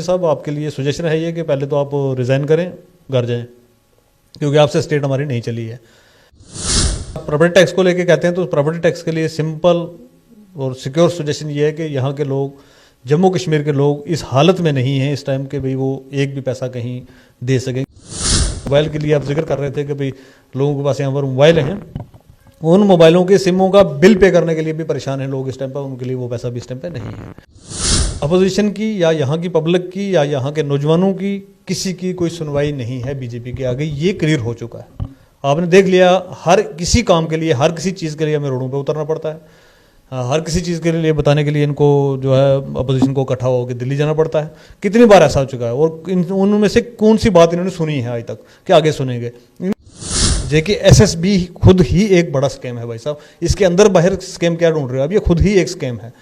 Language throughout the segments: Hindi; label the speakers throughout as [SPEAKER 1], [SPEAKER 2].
[SPEAKER 1] साहब आपके लिए सजेशन है ये कि पहले तो आप रिज़ाइन करें, घर जाएं, क्योंकि आपसे स्टेट हमारी नहीं चली है। प्रॉपर्टी टैक्स को लेके कहते हैं तो प्रॉपर्टी टैक्स के लिए सिंपल और सिक्योर सजेशन ये है कि यहाँ के लोग, जम्मू कश्मीर के लोग इस हालत में नहीं हैं इस टाइम के भाई वो एक भी पैसा कहीं दे सकें। मोबाइल के लिए आप जिक्र कर रहे थे कि भाई लोगों के पास यहाँ पर मोबाइल हैं, उन मोबाइलों के सिमों का बिल पे करने के लिए भी परेशान हैं लोग इस टाइम पर, उनके लिए वो पैसा भी इस टाइम पर नहीं है। अपोजिशन की या यहाँ की पब्लिक की या यहाँ के नौजवानों की किसी की कोई सुनवाई नहीं है बीजेपी के आगे, ये क्लियर हो चुका है। आपने देख लिया, हर किसी काम के लिए, हर किसी चीज़ के लिए हमें रोडों पे उतरना पड़ता है, हर किसी चीज़ के लिए बताने के लिए इनको जो है अपोजिशन को इकट्ठा होकर दिल्ली जाना पड़ता है। कितनी बार ऐसा हो चुका है, और उनमें से कौन सी बात इन्होंने सुनी है आज तक कि आगे सुनेंगे। JKSSB खुद ही एक बड़ा स्कैम है भाई साहब, इसके अंदर बाहर स्कैम क्या ढूंढ रहे हो, अब ये खुद ही एक स्कैम है।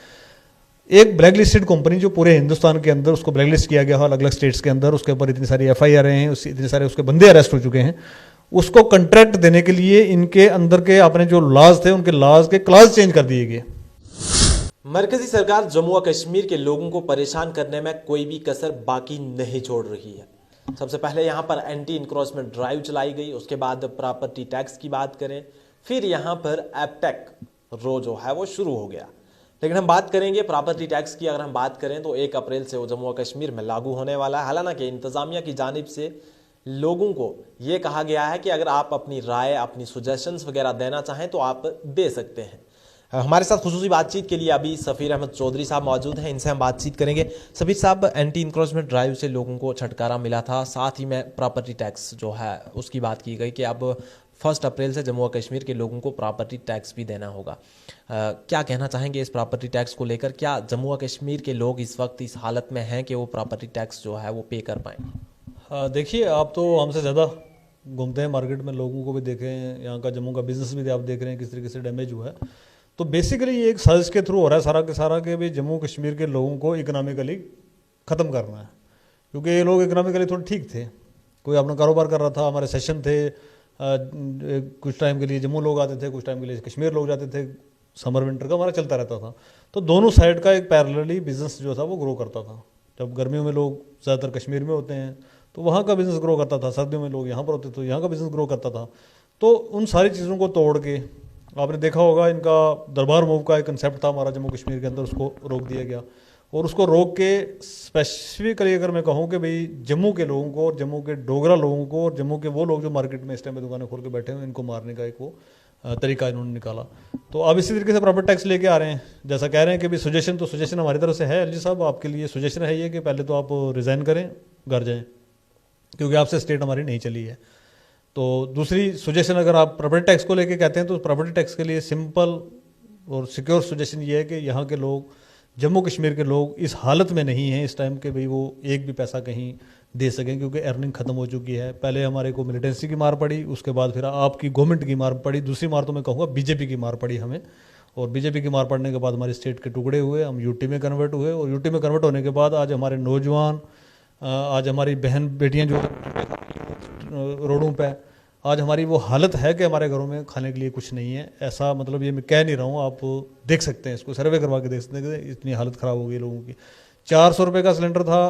[SPEAKER 1] एक ब्लैक लिस्टेड कंपनी जो पूरे हिंदुस्तान के अंदर उसको ब्लैक लिस्ट किया गया है अलग अलग स्टेट्स के अंदर, उसके ऊपर इतनी सारी FIR हैं, इतने सारे उसके बंदे अरेस्ट हो चुके हैं, उसको कंट्रैक्ट देने के लिए इनके अंदर के अपने जो लॉज थे उनके लॉज के क्लास चेंज कर दिए गए।
[SPEAKER 2] मरकजी सरकार जम्मू और कश्मीर के लोगों को परेशान करने में कोई भी कसर बाकी नहीं छोड़ रही है। सबसे पहले यहाँ पर एंटी इंक्रोचमेंट ड्राइव चलाई गई, उसके बाद प्रॉपर्टी टैक्स की बात करें, फिर यहाँ पर एपटेक रो जो है वो शुरू हो गया। लेकिन हम बात करेंगे प्रॉपर्टी टैक्स की। अगर हम बात करें तो 1 अप्रैल से वो जम्मू और कश्मीर में लागू होने वाला है। हालांकि इंतजामिया की जानिब से लोगों को ये कहा गया है कि अगर आप अपनी राय, अपनी सजेशंस वगैरह देना चाहें तो आप दे सकते हैं। हमारे साथ खुसूसी बातचीत के लिए अभी सफ़ीर अहमद चौधरी साहब मौजूद हैं, इनसे हम बातचीत करेंगे। सफ़ीर साहब, एंटी इंक्रोचमेंट ड्राइव से लोगों को छुटकारा मिला था, साथ ही में प्रॉपर्टी टैक्स जो है उसकी बात की गई कि अब 1 अप्रैल से जम्मू और कश्मीर के लोगों को प्रॉपर्टी टैक्स भी देना होगा। क्या कहना चाहेंगे इस प्रॉपर्टी टैक्स को लेकर? क्या जम्मू और कश्मीर के लोग इस वक्त इस हालत में हैं कि वो प्रॉपर्टी टैक्स जो है वो पे कर पाएँ?
[SPEAKER 1] देखिए, आप तो हमसे ज़्यादा घूमते हैं मार्केट में, लोगों को भी देखे हैं, यहाँ का जम्मू का बिजनेस भी आप देख रहे हैं किस तरीके से डैमेज हुआ है। तो बेसिकली ये एक साजिश के थ्रू हो रहा है सारा के सारा कि भाई जम्मू कश्मीर के लोगों को इकोनॉमिकली ख़त्म करना है, क्योंकि ये लोग इकोनॉमिकली थोड़े ठीक थे, कोई अपना कारोबार कर रहा था, हमारे सेशन थे, कुछ टाइम के लिए जम्मू लोग आते थे, कुछ टाइम के लिए कश्मीर लोग जाते थे, समर विंटर का हमारा चलता रहता था। तो दोनों साइड का एक पैरेलली बिजनेस जो था वो ग्रो करता था। जब गर्मियों में लोग ज़्यादातर कश्मीर में होते हैं तो वहाँ का बिज़नेस ग्रो करता था, सर्दियों में लोग यहाँ पर होते तो यहाँ का बिज़नेस ग्रो करता था। तो उन सारी चीज़ों को तोड़ के आपने देखा होगा, इनका दरबार मूव का एक कंसेप्ट था हमारा जम्मू कश्मीर के अंदर, उसको रोक दिया गया। और उसको रोक के स्पेसिफिकली अगर मैं कहूँ कि भाई जम्मू के लोगों को और जम्मू के डोगरा लोगों को और जम्मू के वो लोग जो मार्केट में इस टाइम में दुकानें खोल के बैठे हुए, इनको मारने का एक वो तरीका इन्होंने निकाला। तो अब इसी तरीके से प्रॉपर्टी टैक्स लेके आ रहे हैं। जैसा कह रहे हैं कि भाई सजेशन हमारी तरफ से है, एलजी साहब आपके लिए सजेशन है ये कि पहले तो आप रिज़ाइन करें, घर जाएँ, क्योंकि आपसे स्टेट हमारी नहीं चली है। तो दूसरी सजेशन अगर आप प्रॉपर्टी टैक्स को लेके कहते हैं तो प्रॉपर्टी टैक्स के लिए सिंपल और सिक्योर सजेशन ये है कि यहाँ के लोग, जम्मू कश्मीर के लोग इस हालत में नहीं हैं इस टाइम के भाई वो एक भी पैसा कहीं दे सकें, क्योंकि अर्निंग ख़त्म हो चुकी है। पहले हमारे को मिलिटेंसी की मार पड़ी, उसके बाद फिर आपकी गवर्नमेंट की मार पड़ी, दूसरी मार तो मैं कहूँगा बीजेपी की मार पड़ी हमें, और बीजेपी की मार पड़ने के बाद हमारी स्टेट के टुकड़े हुए, हम यूटी में कन्वर्ट हुए, और यूटी में कन्वर्ट होने के बाद आज हमारे नौजवान, आज हमारी बहन बेटियाँ जो रोडों पर, आज हमारी वो हालत है कि हमारे घरों में खाने के लिए कुछ नहीं है। ऐसा मतलब ये मैं कह नहीं रहा हूँ, आप देख सकते हैं, इसको सर्वे करवा के देख सकते हैं कि इतनी हालत ख़राब हो गई लोगों की। 400 रुपये का सिलेंडर था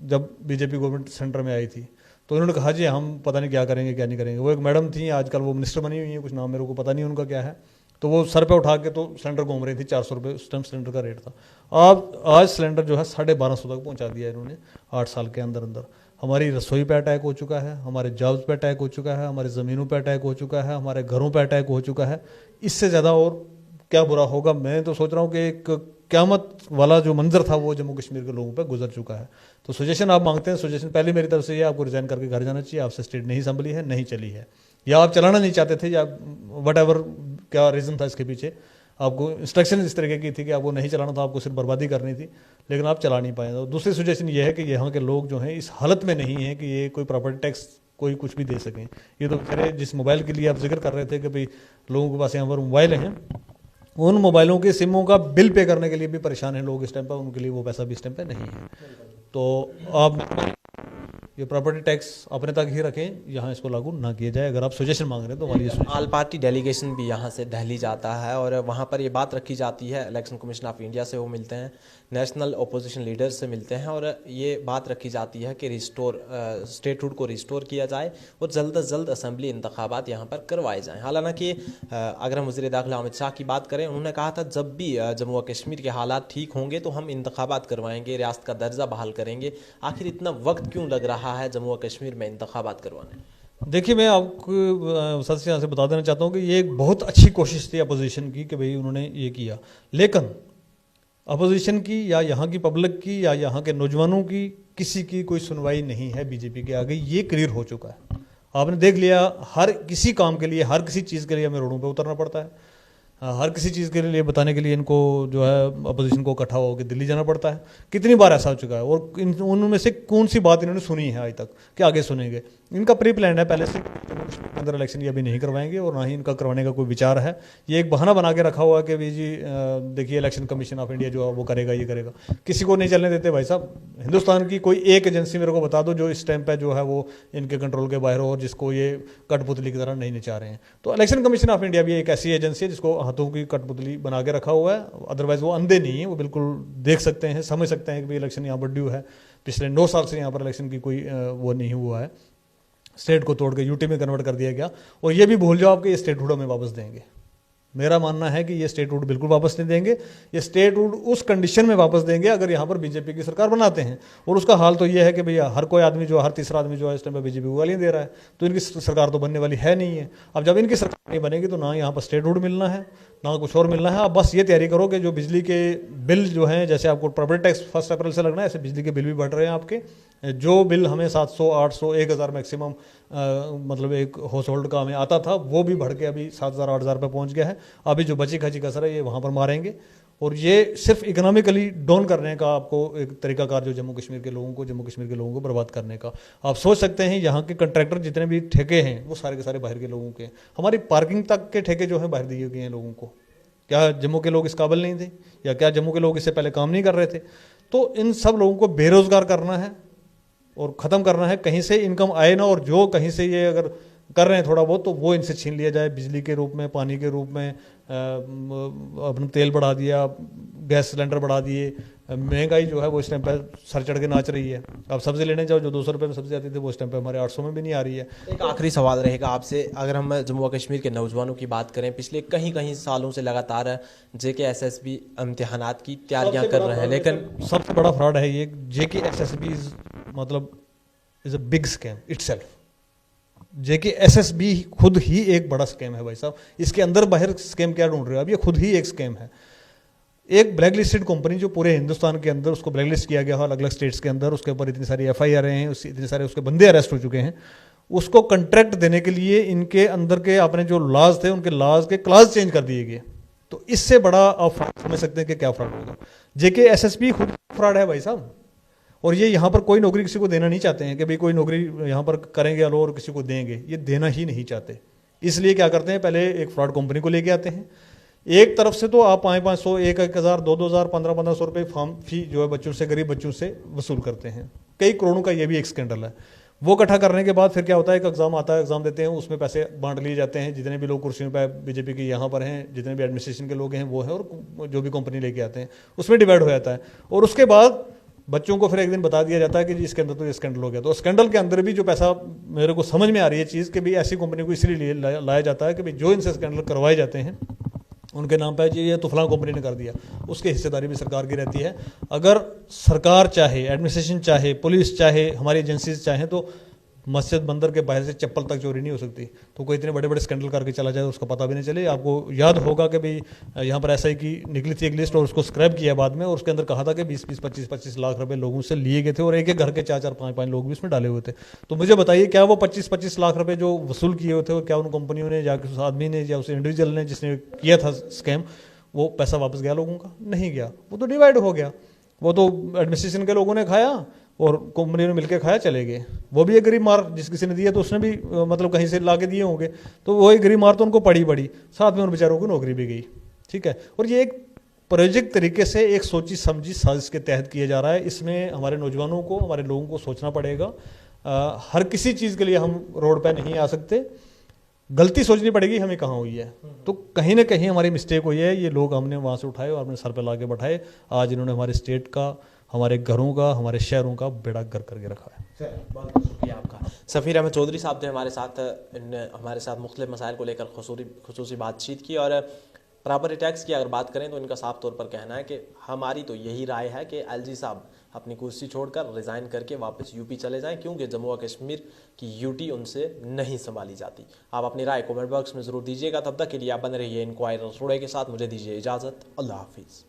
[SPEAKER 1] जब बीजेपी गवर्नमेंट सेंटर में आई थी, तो उन्होंने कहा जी हम पता नहीं क्या करेंगे क्या नहीं करेंगे। वो एक मैडम थी, आजकल वो मिनिस्टर बनी हुई है, कुछ नाम मेरे को पता नहीं उनका क्या है, तो वो सर पे उठा के तो सिलेंडर घूम रही थी। 400 रुपये उस टाइम सिलेंडर का रेट था। आज सिलेंडर जो है 1250 तक पहुँचा दिया इन्होंने 8 साल के अंदर अंदर। हमारी रसोई पे अटैक हो चुका है, हमारे जॉब्स पे अटैक हो चुका है, हमारे ज़मीनों पे अटैक हो चुका है, हमारे घरों पे अटैक हो चुका है। इससे ज़्यादा और क्या बुरा होगा? मैं तो सोच रहा हूँ कि एक क़यामत वाला जो मंजर था वो जम्मू कश्मीर के लोगों पे गुजर चुका है। तो सजेशन आप मांगते हैं, सजेशन पहले मेरी तरफ से ये, आपको रिज़ाइन करके घर जाना चाहिए, आपसे स्टेट नहीं संभली है, नहीं चली है, या आप चलाना नहीं चाहते थे, या वट एवर क्या रीज़न था इसके पीछे, आपको इंस्ट्रक्शन इस तरीके की थी कि आपको नहीं चलाना था, आपको सिर्फ बर्बादी करनी थी, लेकिन आप चला नहीं पाए। तो दूसरी सजेशन ये है कि यहाँ के लोग जो हैं इस हालत में नहीं हैं कि ये कोई प्रॉपर्टी टैक्स कोई कुछ भी दे सकें। ये तो खैर जिस मोबाइल के लिए आप जिक्र कर रहे थे कि भाई लोगों के पास यहाँ पर मोबाइल हैं, उन मोबाइलों के सिमों का बिल पे करने के लिए भी परेशान हैं लोग इस टाइम पर, उनके लिए वो पैसा भी इस टाइम पर नहीं है। तो आप ये प्रॉपर्टी टैक्स अपने तक ही रखें, यहाँ इसको लागू ना किया जाए। अगर आप सजेशन मांग रहे हैं तो हमारी ये
[SPEAKER 2] ऑल पार्टी डेलीगेशन भी यहाँ से दिल्ली जाता है और वहाँ पर ये बात रखी जाती है, इलेक्शन कमीशन ऑफ इंडिया से वो मिलते हैं, नेशनल अपोजिशन लीडर्स से मिलते हैं और ये बात रखी जाती है कि स्टेटहुड को रिस्टोर किया जाए और जल्द अज जल्द असेंबली इंतखाबात यहाँ पर करवाए जाएँ। हालांकि अगर हम वज़ीर दाखिला अमित शाह की बात करें, उन्होंने कहा था जब भी जम्मू और कश्मीर के हालात ठीक होंगे तो हम इंतखाबात करवाएंगे, रियासत का दर्जा बहाल करेंगे। आखिर इतना वक्त क्यों लग रहा है जम्मू और कश्मीर में इंतखाबात करवाने?
[SPEAKER 1] देखिए, मैं आपको सच से यहाँ से बता देना चाहता हूँ कि ये एक बहुत अच्छी कोशिश थी अपोजिशन की कि भाई उन्होंने ये किया, लेकिन अपोजिशन की या यहाँ की पब्लिक की या यहाँ के नौजवानों की किसी की कोई सुनवाई नहीं है बीजेपी के आगे। ये क्लियर हो चुका है। आपने देख लिया, हर किसी काम के लिए, हर किसी चीज़ के लिए हमें रोडों पे उतरना पड़ता है। हर किसी चीज़ के लिए बताने के लिए इनको जो है अपोजिशन को इकट्ठा होकर दिल्ली जाना पड़ता है। कितनी बार ऐसा हो चुका है और उनमें से कौन सी बात इन्होंने सुनी है आज तक कि आगे सुनेंगे? इनका प्री प्लान है पहले से अंदर इलेक्शन ये अभी नहीं करवाएंगे और ना ही इनका करवाने का कोई विचार है। ये एक बहाना बना के रखा हुआ है कि भाई जी देखिए इलेक्शन कमीशन ऑफ इंडिया जो है वो करेगा, ये करेगा। किसी को नहीं चलने देते भाई साहब। हिंदुस्तान की कोई एक एजेंसी मेरे को बता दो जो इस टाइम पे जो है वो इनके कंट्रोल के बाहर हो और जिसको ये कठपुतली की तरह नहीं नचा रहे हैं। तो इलेक्शन कमीशन ऑफ इंडिया भी एक ऐसी एजेंसी है जिसको हाथों की कठपुतली बना के रखा हुआ है। अदरवाइज वो अंधे नहीं है, वो बिल्कुल देख सकते हैं, समझ सकते हैं कि भाई इलेक्शन यहाँ पर ड्यू है। पिछले 9 साल से यहाँ पर इलेक्शन की कोई वो नहीं हुआ है। स्टेट को तोड़ के यूटी में कन्वर्ट कर दिया गया और ये भी भूल जाओ आपके ये स्टेटहुड हमें वापस देंगे। मेरा मानना है कि ये स्टेटहुड बिल्कुल वापस नहीं देंगे। ये स्टेटहुड उस कंडीशन में वापस देंगे अगर यहाँ पर बीजेपी की सरकार बनाते हैं। और उसका हाल तो ये है कि भैया हर कोई आदमी जो, हर तीसरा आदमी जो है इस टाइम पर बीजेपी को गालियाँ दे रहा है, तो इनकी सरकार तो बनने वाली है नहीं है। अब जब इनकी सरकार नहीं बनेगी तो ना यहाँ पर स्टेटहुड मिलना है ना कुछ और मिलना है। आप बस ये तैयारी करो कि जो बिजली के बिल जो हैं, जैसे आपको प्रॉपर्टी टैक्स 1 अप्रैल से लगना है, ऐसे बिजली के बिल भी बढ़ रहे हैं आपके। जो बिल हमें 700, 800, 1000 मैक्सिमम मतलब एक हाउस होल्ड का हमें आता था, वो भी बढ़ के अभी 7000, 8000 पे पहुंच गया है। अभी जो बची खची कसर है ये वहाँ पर मारेंगे और ये सिर्फ इकोनॉमिकली डाउन करने का आपको एक तरीकाकार जो जम्मू कश्मीर के लोगों को बर्बाद करने का। आप सोच सकते हैं यहाँ के कंट्रैक्टर जितने भी ठेके हैं वो सारे के सारे बाहर के लोगों के। हमारी पार्किंग तक के ठेके जो हैं बाहर दिए गए हैं लोगों को। क्या जम्मू के लोग इस काबिल नहीं थे या क्या जम्मू के लोग इससे पहले काम नहीं कर रहे थे? तो इन सब लोगों को बेरोजगार करना है और ख़त्म करना है। कहीं से इनकम आए ना, और जो कहीं से ये अगर कर रहे हैं थोड़ा बहुत तो वो इनसे छीन लिया जाए, बिजली के रूप में, पानी के रूप में। अपना तेल बढ़ा दिया, गैस सिलेंडर बढ़ा दिए, महंगाई जो है वो इस टाइम पर सर चढ़ के नाच रही है। अब सब्जी लेने जाओ, जो 200 रुपये में सब्जी आती थी वो इस टाइम पे हमारे 800 में भी नहीं आ रही है।
[SPEAKER 2] एक आखिरी सवाल रहेगा आपसे, अगर हम जम्मू और कश्मीर के नौजवानों की बात करें, पिछले कहीं सालों से लगातार JKSSB इम्तिहानात की तैयारियां कर रहे हैं, लेकिन
[SPEAKER 1] सबसे बड़ा फ्रॉड है ये JKSSB। मतलब is a big scam itself. JKSSB खुद ही एक बड़ा स्कैम है भाई साहब। इसके अंदर बाहर स्कैम क्या ढूंढ रहे हो? अब ये खुद ही एक स्कैम है। एक ब्लैक लिस्टेड कंपनी जो पूरे हिंदुस्तान के अंदर उसको ब्लैक लिस्ट किया गया है अलग अलग स्टेट्स के अंदर, उसके ऊपर इतनी सारी FIR हैं, इतने सारे उसके बंदे अरेस्ट हो चुके हैं। उसको कंट्रैक्ट देने के लिए इनके अंदर के अपने जो लॉज थे उनके लॉज के क्लास चेंज कर दिए गए। तो इससे बड़ा आप फ्रॉड समझ सकते हैं कि क्या फ्रॉड होगा। JKSSB खुद फ्रॉड है भाई साहब। और ये यहाँ पर कोई नौकरी किसी को देना नहीं चाहते हैं कि भाई कोई नौकरी यहाँ पर करेंगे और किसी को देंगे, ये देना ही नहीं चाहते। इसलिए क्या करते हैं, पहले एक फ्रॉड कंपनी को लेके आते हैं। एक तरफ से तो आप 500, 1000, 2000, 1500 रुपये फॉर्म फी जो है बच्चों से, गरीब बच्चों से वसूल करते हैं। कई करोड़ों का ये भी एक स्कैंडल है। वो इकट्ठा करने के बाद फिर क्या होता है, एक एग्जाम आता है, एग्जाम देते हैं, उसमें पैसे बांट लिए जाते हैं। जितने भी लोग कुर्सियों पर बीजेपी के यहाँ पर हैं, जितने भी एडमिनिस्ट्रेशन के लोग हैं वो हैं, और जो भी कंपनी लेके आते हैं उसमें डिवाइड हो जाता है। और उसके बाद बच्चों को फिर एक दिन बता दिया जाता है कि जी इसके अंदर तो ये स्कैंडल हो गया। तो स्कैंडल के अंदर भी जो पैसा मेरे को समझ में आ रही है चीज़ कि भाई ऐसी कंपनी को इसलिए लाया जाता है कि भाई जो इनसे स्कैंडल करवाए जाते हैं उनके नाम पर ये तो फलां कंपनी ने कर दिया, उसकी हिस्सेदारी भी सरकार की रहती है। अगर सरकार चाहे, एडमिनिस्ट्रेशन चाहे, पुलिस चाहे, हमारी एजेंसीज चाहें तो मस्जिद बंदर के बाहर से चप्पल तक चोरी नहीं हो सकती। तो कोई इतने बड़े बड़े स्कैंडल करके चला जाए उसका पता भी नहीं चले। आपको याद होगा कि भाई यहाँ पर ऐसा ही की निकली थी एक लिस्ट और उसको स्क्रैप किया बाद में, और उसके अंदर कहा था कि 20-20, 25-25 लाख रुपए लोगों से लिए गए थे और एक एक घर के 4-4, 5-5 लोग भी उसमें डाले हुए थे। तो मुझे बताइए, क्या वो 25-25 लाख रुपए जो वसूल किए हुए थे, क्या उन कंपनियों ने या उस आदमी ने या उस इंडिविजुअल ने जिसने किया था स्कैम, वो पैसा वापस गया लोगों का? नहीं गया, वो तो डिवाइड हो गया। वो तो एडमिनिस्ट्रेशन के लोगों ने खाया और कंपनी ने मिलकर खाया, चले गए। वो भी एक गरीब मार जिस किसी ने दिया तो उसने भी मतलब कहीं से ला के दिए होंगे, तो वो एक गरीब मार तो उनको पड़ी, साथ में उन बेचारों को नौकरी भी गई। ठीक है, और ये एक प्रायोजिक तरीके से एक सोची समझी साजिश के तहत किया जा रहा है। इसमें हमारे नौजवानों को, हमारे लोगों को सोचना पड़ेगा। हर किसी चीज़ के लिए हम रोड पे नहीं आ सकते। गलती सोचनी पड़ेगी हमें कहाँ हुई है, तो कहीं ना कहीं हमारी मिस्टेक हुई है। ये लोग हमने वहाँ से उठाए और अपने सर पे ला के बैठाए। आज इन्होंने हमारे स्टेट का, हमारे घरों का, हमारे शहरों का बेड़ा गर्क करके रखा है।
[SPEAKER 2] बहुत बहुत शुक्रिया आपका। सफ़ीर अहमद चौधरी साहब थे हमारे साथ, इनने हमारे साथ मुख्तलिफ मसाइल को लेकर खुसूसी बातचीत की। और प्रॉपर्टी टैक्स की अगर बात करें तो इनका साफ तौर पर कहना है कि हमारी तो यही राय है कि एलजी साहब अपनी कुर्सी छोड़कर रिज़ाइन करके वापस यूपी चले जाएं, क्योंकि जम्मू और कश्मीर की यूटी उनसे नहीं संभाली जाती। आप अपनी राय कमेंट बॉक्स में ज़रूर दीजिएगा। तब तक के लिए आप बने रहिए इंक्वायरर टुडे के साथ। मुझे दीजिए इजाज़त। अल्लाह हाफिज़।